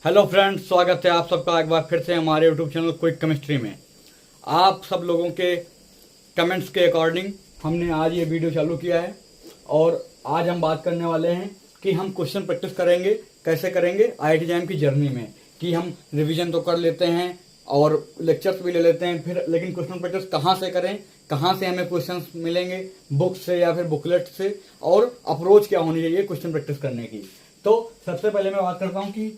Hello friends, स्वागत है आप सबका एक बार फिर से हमारे यूट्यूब चैनल क्विक केमिस्ट्री में। आप सब लोगों के कमेंट्स के अकॉर्डिंग हमने आज ये वीडियो चालू किया है और आज हम बात करने वाले हैं कि हम क्वेश्चन प्रैक्टिस करेंगे। कैसे करेंगे आईआईटी जैम की जर्नी में, कि हम रिवीजन तो कर लेते हैं और लेक्चर्स भी ले लेते हैं, फिर लेकिन क्वेश्चन प्रैक्टिस कहाँ से करें, कहाँ से हमें क्वेश्चंस मिलेंगे, बुक से या फिर बुकलेट से, और अप्रोच क्या होनी चाहिए क्वेश्चन प्रैक्टिस करने की। तो सबसे पहले मैं बात करता हूँ कि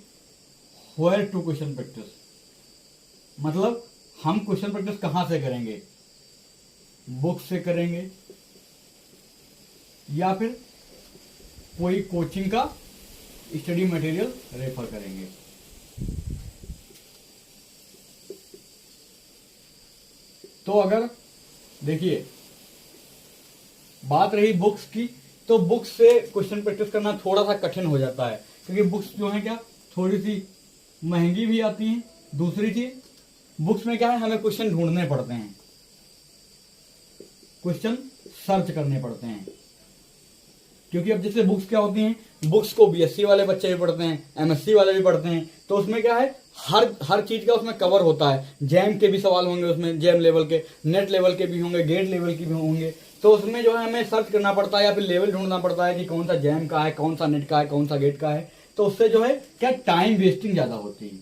वेयर टू क्वेश्चन प्रैक्टिस, मतलब हम क्वेश्चन प्रैक्टिस कहां से करेंगे, बुक से करेंगे या फिर कोई कोचिंग का स्टडी मटेरियल रेफर करेंगे। तो अगर देखिए बात रही बुक्स की, तो बुक्स से क्वेश्चन प्रैक्टिस करना थोड़ा सा कठिन हो जाता है, क्योंकि बुक्स जो है क्या थोड़ी सी महंगी भी आती हैं। दूसरी चीज, बुक्स में क्या है, हमें क्वेश्चन ढूंढने पड़ते हैं, क्वेश्चन सर्च करने पड़ते हैं। क्योंकि अब जैसे बुक्स क्या होती हैं, बुक्स को बीएससी वाले बच्चे भी पढ़ते हैं, एमएससी वाले भी पढ़ते हैं, तो उसमें क्या है हर चीज का उसमें कवर होता है। जैम के भी सवाल होंगे उसमें, जैम लेवल के, नेट लेवल के भी होंगे, गेट लेवल के भी होंगे। तो उसमें जो है हमें सर्च करना पड़ता है या फिर लेवल ढूंढना पड़ता है कि कौन सा जैम का है, कौन सा नेट का है, कौन सा गेट का है। तो उससे जो है क्या टाइम वेस्टिंग ज्यादा होती है।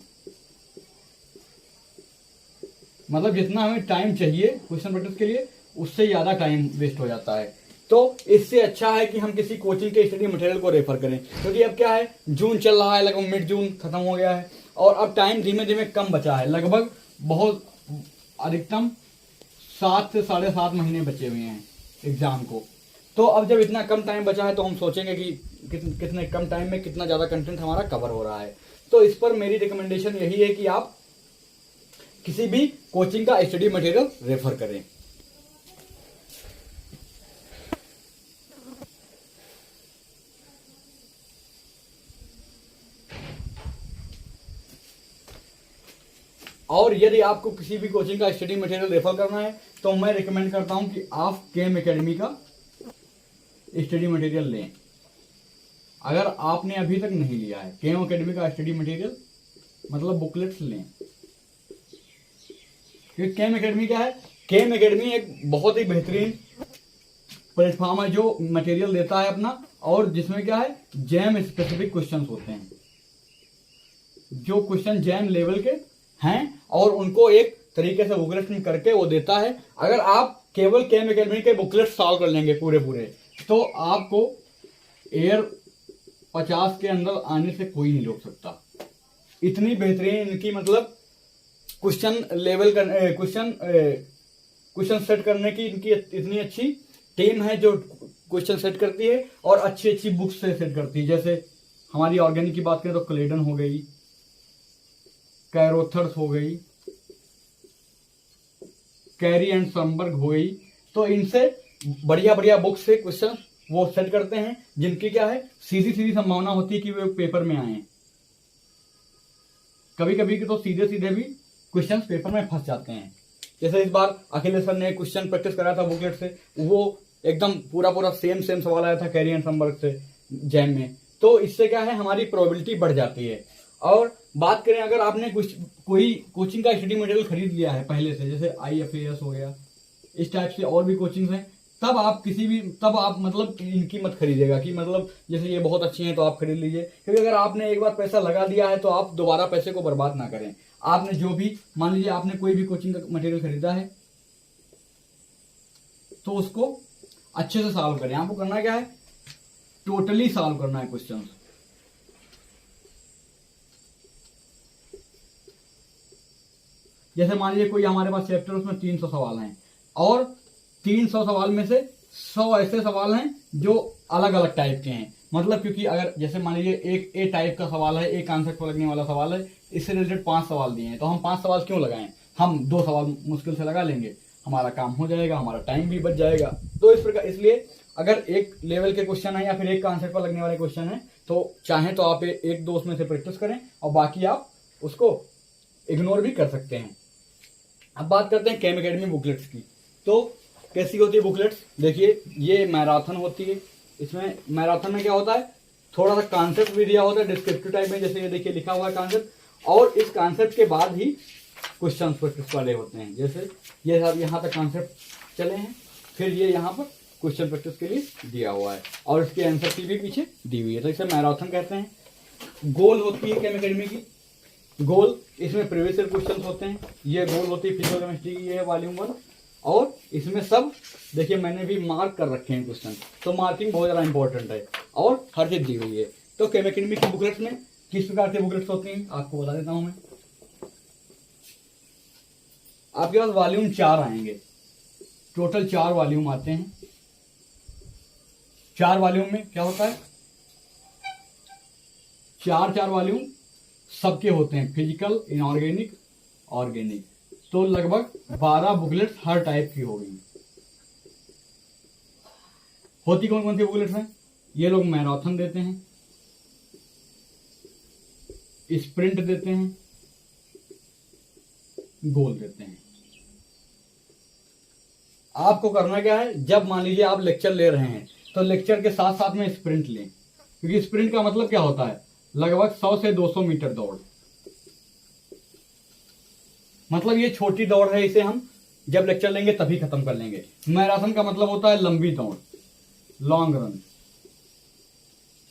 मतलब जितना हमें टाइम चाहिए क्वेश्चन प्रैक्टिस के लिए, उससे ज्यादा टाइम वेस्ट हो जाता है। तो इससे अच्छा है कि हम किसी कोचिंग के स्टडी मटेरियल को रेफर करें, क्योंकि अब क्या है जून चल रहा है, लगभग मिड जून खत्म हो गया है और अब टाइम धीमे धीमे कम बचा है। लगभग बहुत अधिकतम 7 से 7.5 महीने बचे हुए हैं एग्जाम को। तो अब जब इतना कम टाइम बचा है तो हम सोचेंगे कि कितने कम टाइम में कितना ज्यादा कंटेंट हमारा कवर हो रहा है। तो इस पर मेरी रिकमेंडेशन यही है कि आप किसी भी कोचिंग का स्टडी मटेरियल रेफर करें। और यदि आपको किसी भी कोचिंग का स्टडी मटेरियल रेफर करना है तो मैं रिकमेंड करता हूं कि आप केम एकेडमी का स्टडी मटेरियल लें। अगर आपने अभी तक नहीं लिया है केम एकेडमी का स्टडी मटेरियल, मतलब बुकलेट्स लें। क्योंकि केम एकेडमी क्या है, केम एकेडमी एक बहुत ही बेहतरीन प्लेटफॉर्म है जो मटेरियल देता है अपना, और जिसमें क्या है जैम स्पेसिफिक क्वेश्चंस होते हैं, जो क्वेश्चन जैम लेवल के हैं और उनको एक तरीके से बुकलेट में करके वो देता है। अगर आप केवल केम एकेडमी के बुकलेट सॉल्व कर लेंगे पूरे तो आपको एयर 50 के अंदर आने से कोई नहीं रोक सकता। इतनी बेहतरीन इनकी मतलब क्वेश्चन लेवल क्वेश्चन सेट करने की इनकी इतनी अच्छी टीम है जो क्वेश्चन सेट करती है और अच्छी अच्छी बुक्स से सेट करती है। जैसे हमारी ऑर्गेनिक की बात करें तो क्लेडन हो गई, कैरोथर्स हो गई, कैरी एंड समबर्ग हो गई। तो इनसे बढ़िया बढ़िया बुक से क्वेश्चन वो सेट करते हैं जिनकी क्या है सीधी सीधी संभावना होती है कि वे पेपर में आए। कभी कभी तो सीधे सीधे भी क्वेश्चन पेपर में फंस जाते हैं। जैसे इस बार अखिलेश सर ने क्वेश्चन प्रैक्टिस कराया था बुकलेट से, वो एकदम पूरा सेम सवाल आया था कैरी एंड समबर्ग से जैम में। तो इससे क्या है हमारी प्रोबेबिलिटी बढ़ जाती है। और बात करें अगर आपने कोई कोचिंग का स्टडी मटेरियल खरीद लिया है पहले से, जैसे IFAS हो गया, इस टाइप से और भी कोचिंग हैं, तब आप मतलब इनकी मत खरीदेगा कि मतलब जैसे ये बहुत अच्छी हैं तो आप खरीद लीजिए। क्योंकि अगर आपने एक बार पैसा लगा दिया है तो आप दोबारा पैसे को बर्बाद ना करें। आपने जो भी मान लीजिए आपने कोई भी कोचिंग का मटेरियल खरीदा है तो उसको अच्छे से सॉल्व करें। आपको करना क्या है, टोटली सॉल्व करना है क्वेश्चन। जैसे मान लीजिए कोई हमारे पास चैप्टर उसमें 300 सवाल हैं और 300 सवाल में से 100 ऐसे सवाल हैं जो अलग अलग टाइप के हैं। मतलब क्योंकि अगर जैसे मान लीजिए एक ए टाइप का सवाल है, एक आंसर को लगने वाला सवाल है, इससे रिलेटेड 5 सवाल दिए हैं, तो हम 5 सवाल क्यों लगाएं, हम 2 सवाल मुश्किल से लगा लेंगे, हमारा काम हो जाएगा, हमारा टाइम भी बच जाएगा। तो इस प्रकार इसलिए अगर एक लेवल के क्वेश्चन है या फिर एक आंसर पर लगने वाले क्वेश्चन है तो चाहे तो आप एक दो उसमें से प्रैक्टिस करें और बाकी आप उसको इग्नोर भी कर सकते हैं। अब बात करते हैं केम एकेडमी बुकलेट्स की। तो कैसी होती है बुकलेट्स, देखिए ये मैराथन होती है। इसमें मैराथन में क्या होता है थोड़ा सा कॉन्सेप्ट भी दिया होता है डिस्क्रिप्टिव टाइप में, जैसे ये देखिए लिखा हुआ है कॉन्सेप्ट, और इस कॉन्सेप्ट के बाद ही क्वेश्चन प्रैक्टिस वाले होते हैं। जैसे ये सब यहाँ तक कॉन्सेप्ट चले हैं, फिर ये यहाँ पर क्वेश्चन प्रैक्टिस के लिए दिया हुआ है, और इसके आंसर की भी पीछे दी हुई है। तो इसे मैराथन कहते हैं। गोल होती है केम एकेडमी की, गोल इसमें प्रीवियस ईयर क्वेश्चन होते हैं। ये गोल होती है फिजिकल केमिस्ट्री की, ये है वॉल्यूम 1, और इसमें सब देखिए मैंने भी मार्क कर रखे हैं क्वेश्चन, तो मार्किंग बहुत ज़्यादा इंपॉर्टेंट है और हर चीज़ दी हुई है। तो केम एकेडमी की बुकलेट्स में किस प्रकार के बुकलेट्स होती हैं आपको बता देता हूँ मैं। आपके पास वॉल्यूम 4 आएंगे, टोटल 4 वॉल्यूम आते हैं। 4 वॉल्यूम में क्या होता है, 4 वॉल्यूम सबके होते हैं, फिजिकल, इनऑर्गेनिक, ऑर्गेनिक। तो लगभग 12 बुकलेट्स हर टाइप की होगी। होती कौन कौन सी बुकलेट्स हैं? ये लोग मैराथन देते हैं, स्प्रिंट देते हैं, गोल देते हैं। आपको करना क्या है, जब मान लीजिए आप लेक्चर ले रहे हैं तो लेक्चर के साथ साथ में स्प्रिंट लें, क्योंकि स्प्रिंट का मतलब क्या होता है, लगभग 100 से 200 मीटर दौड़। मतलब ये छोटी दौड़ है, इसे हम जब लेक्चर लेंगे तभी खत्म कर लेंगे। मैराथन का मतलब होता है लंबी दौड़, लॉन्ग रन।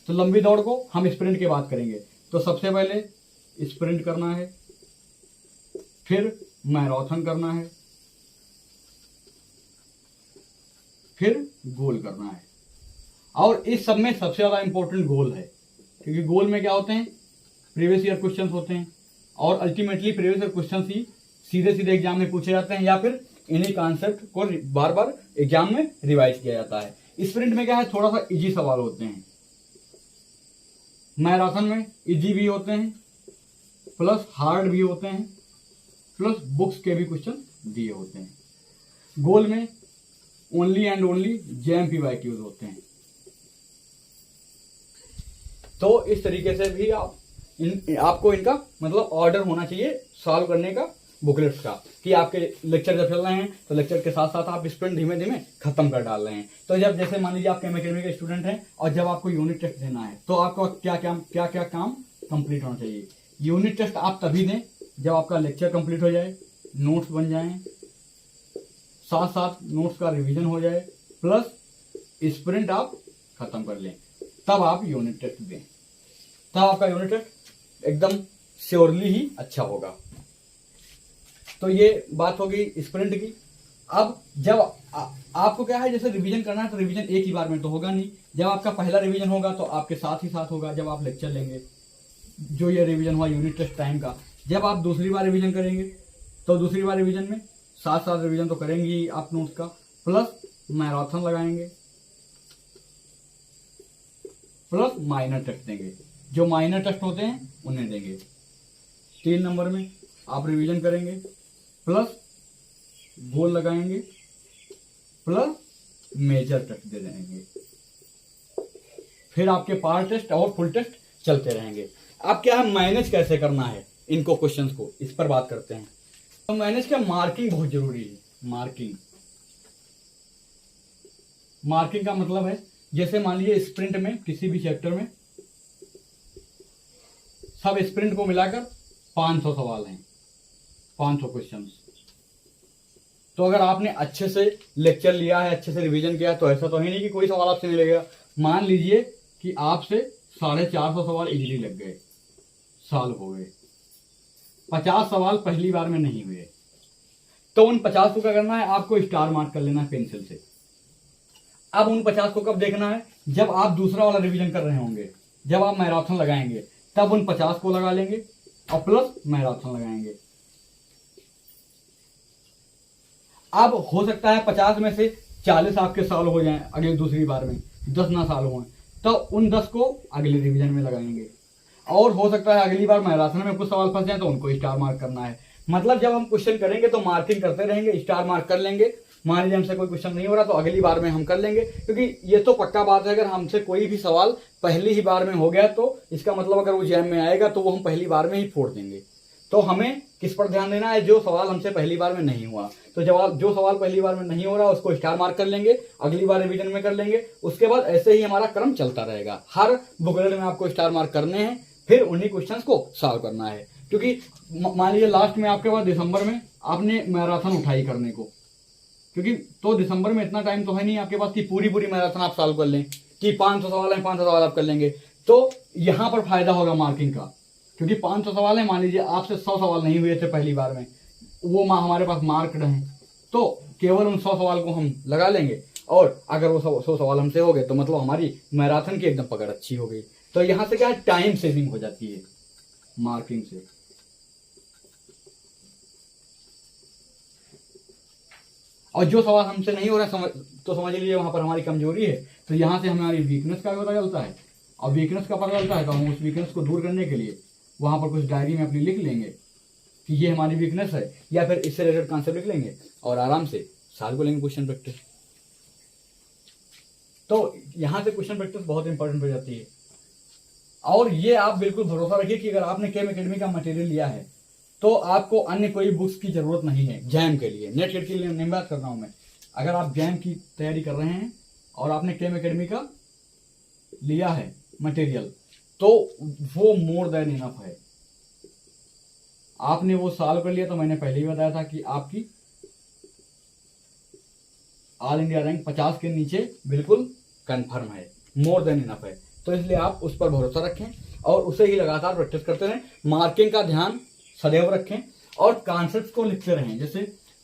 तो लंबी दौड़ को हम स्प्रिंट के बाद करेंगे। तो सबसे पहले स्प्रिंट करना है, फिर मैराथन करना है, फिर गोल करना है। और इस सब में सबसे ज्यादा इंपॉर्टेंट गोल है, क्योंकि गोल में क्या होते हैं, प्रीवियस ईयर क्वेश्चन होते हैं, और अल्टीमेटली प्रीवियस ईयर क्वेश्चन ही सीधे सीधे एग्जाम में पूछे जाते हैं, या फिर इन्हीं कॉन्सेप्ट को बार बार एग्जाम में रिवाइज किया जाता है। स्प्रिंट में क्या है, थोड़ा सा इजी सवाल होते हैं। मैराथन में इजी भी होते हैं, प्लस हार्ड भी होते हैं, प्लस बुक्स के भी क्वेश्चन दिए होते हैं। गोल में ओनली एंड ओनली JMP होते हैं। तो इस तरीके से भी आपको इनका मतलब ऑर्डर होना चाहिए सॉल्व करने का बुकलेट्स का, कि आपके लेक्चर जब चल रहे हैं तो लेक्चर के साथ साथ आप स्प्रिंट धीमे धीमे खत्म कर डाल रहे हैं। तो जब जैसे मान लीजिए आप केम एकेडमी के स्टूडेंट हैं और जब आपको यूनिट टेस्ट देना है, तो आपको क्या क्या काम कंप्लीट होना चाहिए। यूनिट टेस्ट आप तभी दें जब आपका लेक्चर कंप्लीट हो जाए, नोट्स बन जाएं, साथ साथ नोट्स का रिवीजन हो जाए, प्लस स्प्रिंट आप खत्म कर लें, तब आप यूनिट टेस्ट दें। तब आपका यूनिट टेस्ट एकदम श्योरली ही अच्छा होगा। तो ये बात होगी स्प्रिंट की। अब जब आपको क्या है, जैसे रिवीजन करना है तो रिवीजन एक ही बार में तो होगा नहीं। जब आपका पहला रिवीजन होगा तो आपके साथ ही साथ होगा जब आप लेक्चर लेंगे, जो ये रिवीजन हुआ यूनिट टेस्ट टाइम का। जब आप दूसरी बार रिवीजन करेंगे तो दूसरी बार रिवीजन में साथ साथ रिवीजन तो करेंगे ही आप नोट्स का, प्लस मैराथन लगाएंगे, प्लस माइनर टेस्ट देंगे। जो माइनर टेस्ट होते हैं उन्हें देंगे। 3 नंबर में आप रिवीजन करेंगे, प्लस गोल लगाएंगे, प्लस मेजर टेस्ट दे देंगे। फिर आपके पार्ट टेस्ट और फुल टेस्ट चलते रहेंगे। अब क्या है, मैनेज कैसे करना है इनको क्वेश्चंस को, इस पर बात करते हैं। तो मैनेज का मार्किंग बहुत जरूरी है। मार्किंग का मतलब है, जैसे मान लीजिए स्प्रिंट में किसी भी चैप्टर में सब स्प्रिंट को मिलाकर 500 सवाल हैं, 500 क्वेश्चंस। तो अगर आपने अच्छे से लेक्चर लिया है, अच्छे से रिवीजन किया, तो ऐसा तो है नहीं कि कोई सवाल आपसे नहीं लगेगा। मान लीजिए कि आपसे 450 सवाल इजीली लग गए, साल हो गए, 50 सवाल पहली बार में नहीं हुए, तो उन 50 को क्या करना है, आपको स्टार मार्क कर लेना है पेंसिल से। अब उन 50 को कब देखना है, जब आप दूसरा वाला रिवीजन कर रहे होंगे, जब आप मैराथन लगाएंगे तब उन 50 को लगा लेंगे और प्लस मैराथन लगाएंगे। अब हो सकता है 50 में से 40 आपके साल हो जाएं अगली दूसरी बार में, 10 ना साल हो, तो उन 10 को अगले रिवीजन में लगाएंगे। और हो सकता है अगली बार मैराथन में कुछ सवाल फंस जाए तो उनको स्टार मार्क करना है। मतलब जब हम क्वेश्चन करेंगे तो मार्किंग करते रहेंगे, स्टार मार्क कर लेंगे। मान लीजिए हमसे कोई क्वेश्चन नहीं हो रहा तो अगली बार में हम कर लेंगे, क्योंकि ये तो पक्का बात है, अगर हमसे कोई भी सवाल पहली ही बार में हो गया तो इसका मतलब अगर वो एग्जाम में आएगा तो वो हम पहली बार में ही फोड़ देंगे। तो हमें किस पर ध्यान देना है, जो सवाल हमसे पहली बार में नहीं हुआ। तो जवाब जो सवाल पहली बार में नहीं हो रहा उसको स्टार मार्क कर लेंगे, अगली बार रिवीजन में कर लेंगे। उसके बाद ऐसे ही हमारा क्रम चलता रहेगा, हर बुकलेट में आपको स्टार मार्क करने हैं, फिर उन्हीं क्वेश्चंस को सॉल्व करना है। क्योंकि मान लीजिए लास्ट में आपके पास दिसंबर में आपने मैराथन उठाई करने को, क्योंकि तो दिसंबर में इतना टाइम तो है नहीं आपके पास कि पूरी मैराथन आप सॉल्व कर लें, कि 500 सवाल है 500 सवाल आप कर लेंगे। तो यहां पर फायदा होगा मार्किंग का, क्योंकि 500 सवाल है, मान लीजिए आपसे 100 सवाल नहीं हुए थे पहली बार में, वो हमारे पास मार्क्ड हैं, तो केवल उन 100 सवाल को हम लगा लेंगे, और अगर वो 100 सवाल हमसे हो गए तो मतलब हमारी मैराथन की एकदम पकड़ अच्छी हो गई। तो यहां से क्या है, टाइम सेविंग हो जाती है मार्किंग से। और जो सवाल हमसे नहीं हो रहा तो समझ लीजिए वहां पर हमारी कमजोरी है, तो यहां से हमारी वीकनेस का पता चलता है, और वीकनेस का पता चलता है तो हम उस वीकनेस को दूर करने के लिए वहां पर कुछ डायरी में अपनी लिख लेंगे कि ये हमारी वीकनेस है, या फिर इससे रिलेटेड कॉन्सेप्ट लिख लेंगे और आराम से सॉल्व कर लेंगे क्वेश्चन प्रैक्टिस। तो यहां से क्वेश्चन प्रैक्टिस बहुत इंपॉर्टेंट हो जाती है। और ये आप बिल्कुल भरोसा रखिए कि अगर आपने केम एकेडमी का मटेरियल लिया है तो आपको अन्य कोई बुक्स की जरूरत नहीं है जैम के लिए, नेट के लिए नहीं बात कर रहा हूं मैं। अगर आप जैम की तैयारी कर रहे हैं और आपने केम एकेडमी का लिया है मटेरियल, तो वो मोर देन इनफ है। आपने वो सॉल्व कर लिया तो मैंने पहले ही बताया था कि आपकी ऑल इंडिया रैंक 50 के नीचे बिल्कुल कंफर्म है, मोर देन इनफ है। तो इसलिए आप उस पर भरोसा रखें और उसे ही लगातार प्रैक्टिस करते रहें। मार्किंग का ध्यान सदैव रखें और कॉन्सेप्ट को लिखते रहें। जैसे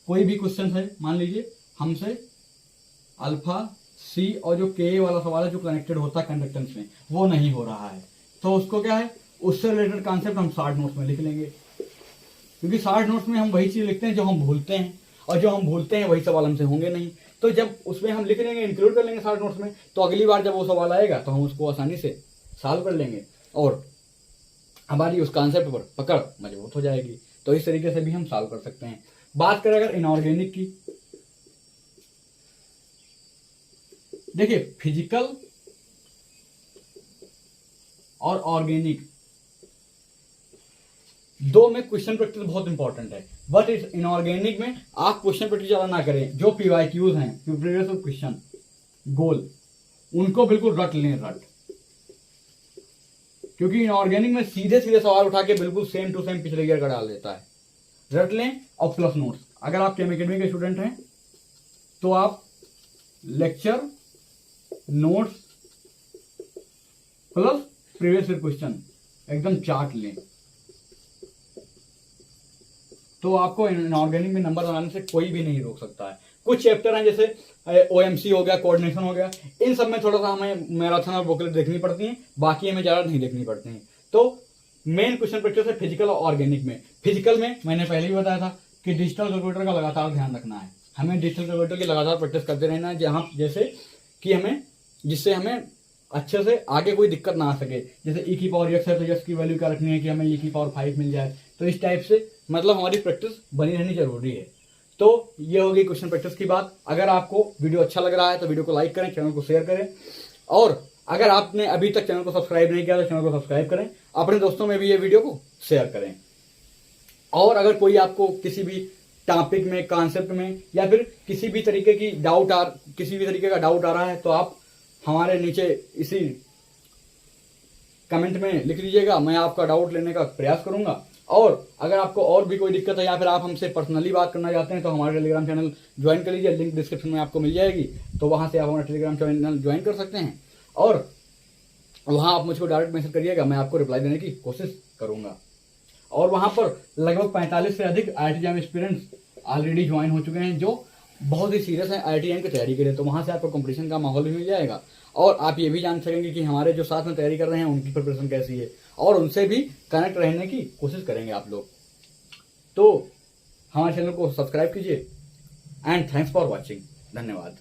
कोई भी क्वेश्चन है, मान लीजिए हमसे अल्फा सी और जो के वाला सवाल है जो कनेक्टेड होता है कंडक्टेंस में, वो नहीं हो रहा है, तो उसको क्या है, उससे रिलेटेड कॉन्सेप्ट हम शॉर्ट नोट्स में लिख लेंगे, क्योंकि शॉर्ट नोट्स में हम वही चीज लिखते हैं जो हम भूलते हैं, और जो हम भूलते हैं वही सवाल हमसे होंगे नहीं। तो जब उसमें हम लिख लेंगे, इंक्लूड कर लेंगे शॉर्ट नोट्स में, तो अगली बार जब वो सवाल आएगा तो हम उसको आसानी से सॉल्व कर लेंगे और हमारी उस कॉन्सेप्ट पर पकड़ मजबूत हो जाएगी। तो इस तरीके से भी हम सॉल्व कर सकते हैं। बात करें अगर इनऑर्गेनिक की, देखिए फिजिकल और ऑर्गेनिक दो में क्वेश्चन प्रैक्टिस बहुत इंपॉर्टेंट है, बट इस इनऑर्गेनिक में आप क्वेश्चन प्रैक्टिस ज्यादा ना करें। जो पीवाईक्यूज हैं, प्रीवियस क्वेश्चन गोल, उनको बिल्कुल रट लें, क्योंकि इनऑर्गेनिक में सीधे सीधे सवाल उठा के बिल्कुल सेम टू सेम पिछले ईयर का डाल देता है। रट लें और प्लस नोट्स। अगर आप केम एकेडमी के स्टूडेंट हैं तो आप lecture notes plus previous year question एकदम चार्ट लें, तो आपको इनऑर्गेनिक में नंबर बनाने से कोई भी नहीं रोक सकता है। कुछ चैप्टर हैं जैसे ओएमसी हो गया, कोऑर्डिनेशन हो गया, इन सब में थोड़ा सा हमें मैराथन और बुकलेट देखनी पड़ती है, बाकी हमें ज्यादा नहीं देखनी पड़ती है। तो मेन क्वेश्चन प्रैक्टिस है फिजिकल और ऑर्गेनिक में। फिजिकल में मैंने पहले ही बताया था कि डिजिटल कैलकुलेटर का लगातार ध्यान रखना है, हमें डिजिटल कैलकुलेटर की लगातार प्रैक्टिस करते रहना है, जहां जैसे कि हमें जिससे हमें अच्छे से आगे कोई दिक्कत ना आ सके। जैसे ई की पावर एक्स है तो एक्स की वैल्यू क्या रखनी है कि हमें ई की पावर 5 मिल जाए, तो इस टाइप से मतलब हमारी प्रैक्टिस बनी रहनी जरूरी है। तो ये होगी क्वेश्चन प्रैक्टिस की बात। अगर आपको वीडियो अच्छा लग रहा है तो वीडियो को लाइक करें, चैनल को शेयर करें, और अगर आपने अभी तक चैनल को सब्सक्राइब नहीं किया तो चैनल को सब्सक्राइब करें, अपने दोस्तों में भी ये वीडियो को शेयर करें। और अगर कोई आपको किसी भी टॉपिक में, कॉन्सेप्ट में, या फिर किसी भी तरीके की किसी भी तरीके का डाउट आ रहा है तो आप हमारे नीचे इसी कमेंट में लिख लीजिएगा, मैं आपका डाउट लेने का प्रयास करूंगा। और अगर आपको और भी कोई दिक्कत है या फिर आप हमसे पर्सनली बात करना चाहते हैं तो हमारे टेलीग्राम चैनल ज्वाइन कर लीजिए, लिंक डिस्क्रिप्शन में आपको मिल जाएगी, तो वहां से आप हमारा टेलीग्राम चैनल ज्वाइन कर सकते हैं और वहां आप मुझको डायरेक्ट मैसेज करिएगा, मैं आपको रिप्लाई देने की कोशिश करूंगा। और वहां पर लगभग 45 से अधिक IIT jam aspirants already join हो चुके हैं जो बहुत ही सीरियस है IIT जैम की तैयारी के लिए, तो वहां से आपको कंपटीशन का माहौल भी मिल जाएगा और आप ये भी जान सकेंगे कि हमारे जो साथ में तैयारी कर रहे हैं उनकी प्रिपरेशन कैसी है, और उनसे भी कनेक्ट रहने की कोशिश करेंगे आप लोग। तो हमारे चैनल को सब्सक्राइब कीजिए एंड थैंक्स फॉर वॉचिंग। धन्यवाद।